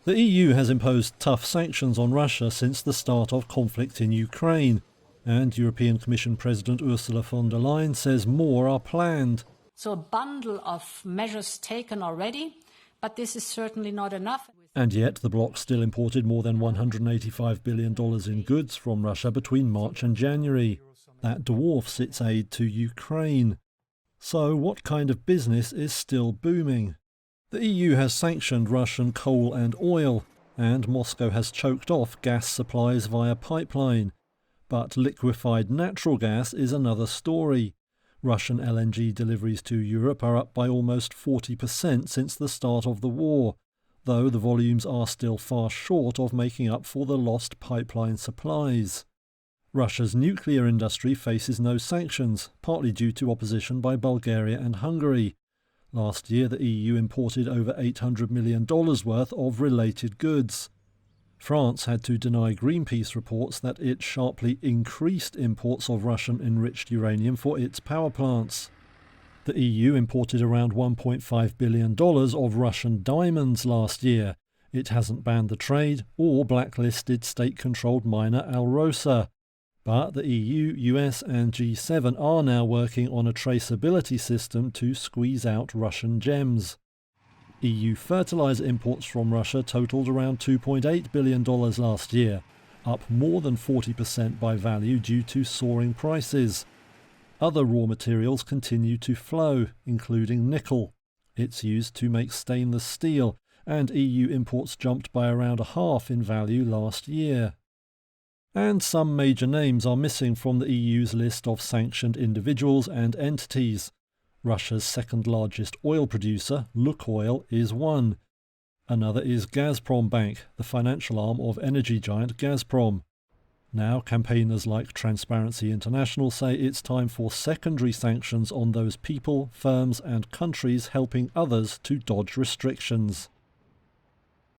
The EU has imposed tough sanctions on Russia since the start of conflict in Ukraine, and European Commission President Ursula von der Leyen says more are planned. So a bundle of measures taken already, but this is certainly not enough. And yet the bloc still imported more than $185 billion in goods from Russia between March and January. That dwarfs its aid to Ukraine. So what kind of business is still booming? The EU has sanctioned Russian coal and oil, and Moscow has choked off gas supplies via pipeline. But liquefied natural gas is another story. Russian LNG deliveries to Europe are up by almost 40% since the start of the war, though the volumes are still far short of making up for the lost pipeline supplies. Russia's nuclear industry faces no sanctions, partly due to opposition by Bulgaria and Hungary. Last year, the EU imported over $800 million worth of related goods. France had to deny Greenpeace reports that it sharply increased imports of Russian-enriched uranium for its power plants. The EU imported around $1.5 billion of Russian diamonds last year. It hasn't banned the trade or blacklisted state-controlled miner Alrosa. But the EU, US and G7 are now working on a traceability system to squeeze out Russian gems. EU fertiliser imports from Russia totalled around $2.8 billion last year, up more than 40% by value due to soaring prices. Other raw materials continue to flow, including nickel. It's used to make stainless steel, and EU imports jumped by around a half in value last year. And some major names are missing from the EU's list of sanctioned individuals and entities. Russia's second-largest oil producer, Lukoil, is one. Another is Gazprom Bank, the financial arm of energy giant Gazprom. Now campaigners like Transparency International say it's time for secondary sanctions on those people, firms and countries helping others to dodge restrictions.